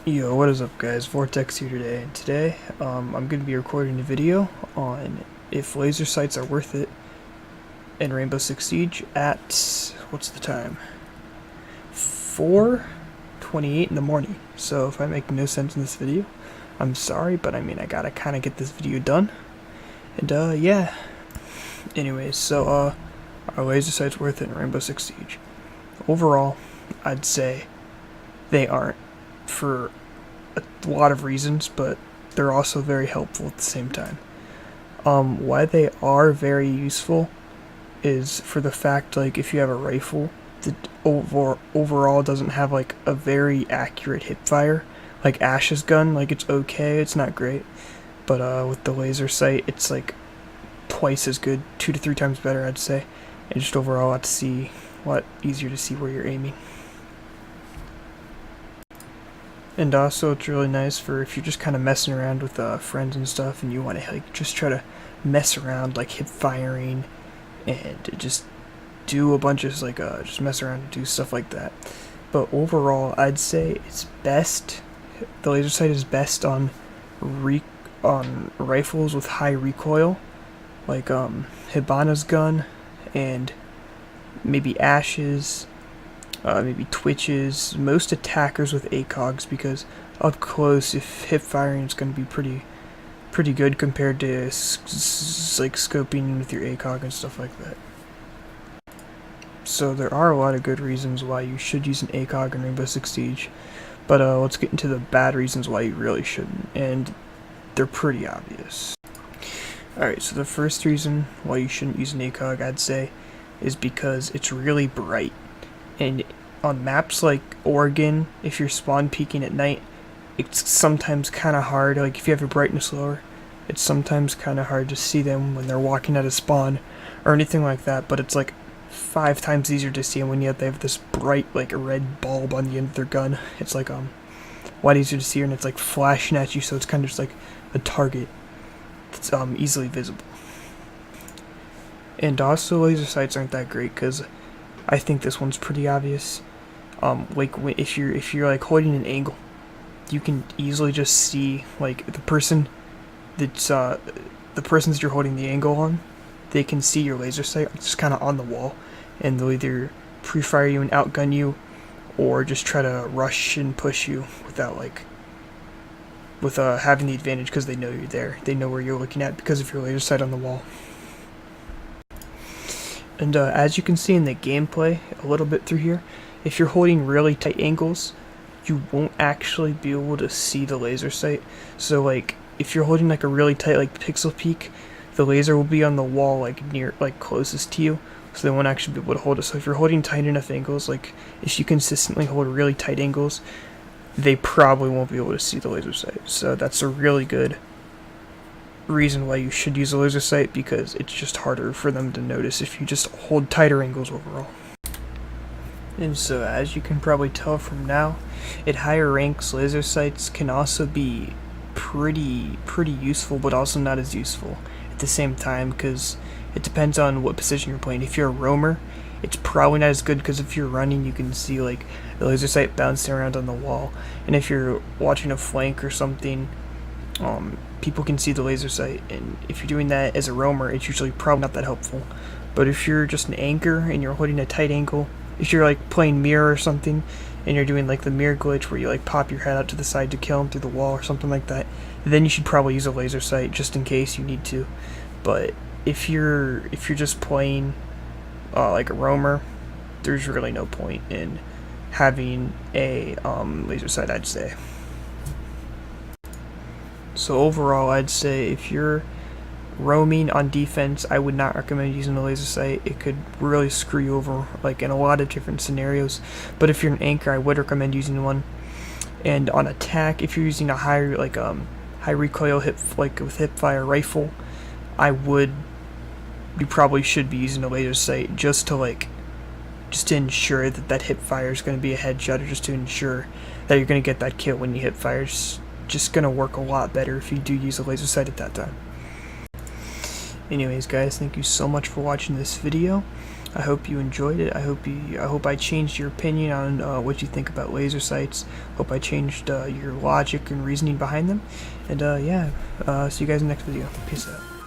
Yo, what is up guys, Vortex here today, and today I'm going to be recording a video on if laser sights are worth it in Rainbow Six Siege at, what's the time, 4:28 in the morning. So if I make no sense in this video, I'm sorry, but I mean I gotta kind of get this video done, and yeah. Anyways, so are laser sights worth it in Rainbow Six Siege? Overall, I'd say they aren't, for a lot of reasons, but they're also very helpful at the same time. Why they are very useful is for the fact, like, if you have a rifle that overall doesn't have like a very accurate hip fire, like Ash's gun, like it's okay, it's not great, but with the laser sight it's like twice as good, 2 to 3 times better I'd say, and just overall a lot easier to see where you're aiming. And also it's really nice for if you're just kind of messing around with friends and stuff and you want to like just try to mess around, like hip firing and just do a bunch of like just mess around and do stuff like that. But overall I'd say it's best, the laser sight is best on rifles with high recoil, like Hibana's gun and maybe Ash's, maybe Twitches, most attackers with ACOGs, because up close, if hip firing is going to be pretty good compared to like scoping with your ACOG and stuff like that. So there are a lot of good reasons why you should use an ACOG in Rainbow Six Siege, but let's get into the bad reasons why you really shouldn't, and they're pretty obvious. Alright, so the first reason why you shouldn't use an ACOG, I'd say, is because it's really bright. And on maps like Oregon, if you're spawn peeking at night, it's sometimes kind of hard, like if you have your brightness lower, it's sometimes kind of hard to see them when they're walking out of spawn or anything like that, but it's like 5 times easier to see them when they have this bright like red bulb on the end of their gun. It's like a lot easier to see, and it's like flashing at you, so it's kind of just like a target that's easily visible. And also laser sights aren't that great because I think this one's pretty obvious. Like if you're like holding an angle, you can easily just see like the person that's the person that you're holding the angle on. They can see your laser sight just kind of on the wall, and they'll either pre-fire you and outgun you, or just try to rush and push you without having the advantage because they know you're there. They know where you're looking at because of your laser sight on the wall. And as you can see in the gameplay a little bit through here, if you're holding really tight angles, you won't actually be able to see the laser sight. So like if you're holding like a really tight like pixel peek, the laser will be on the wall like closest to you, so they won't actually be able to hold it. So if you're holding tight enough angles, like if you consistently hold really tight angles, they probably won't be able to see the laser sight. So that's a really good reason why you should use a laser sight, because it's just harder for them to notice if you just hold tighter angles overall. And so as you can probably tell from now, at higher ranks laser sights can also be pretty useful, but also not as useful at the same time, because it depends on what position you're playing. If you're a roamer, it's probably not as good, because if you're running you can see like the laser sight bouncing around on the wall, and if you're watching a flank or something, people can see the laser sight, and if you're doing that as a roamer, it's usually probably not that helpful. But if you're just an anchor and you're holding a tight angle, if you're like playing mirror or something and you're doing like the mirror glitch where you like pop your head out to the side to kill him through the wall or something like that, then you should probably use a laser sight just in case you need to. But if you're just playing like a roamer, there's really no point in having a laser sight, I'd say. So overall, I'd say if you're roaming on defense, I would not recommend using a laser sight. It could really screw you over, like in a lot of different scenarios. But if you're an anchor, I would recommend using one. And on attack, if you're using a high recoil with hip fire rifle, you probably should be using a laser sight just to ensure that hip fire is going to be a headshot, or just to ensure that you're going to get that kill when you hip fire. It's just going to work a lot better if you do use a laser sight at that time. Anyways guys, thank you so much for watching this video. I hope you enjoyed it. I hope I changed your opinion on what you think about laser sights. Hope I changed your logic and reasoning behind them. And yeah, see you guys in the next video. Peace out.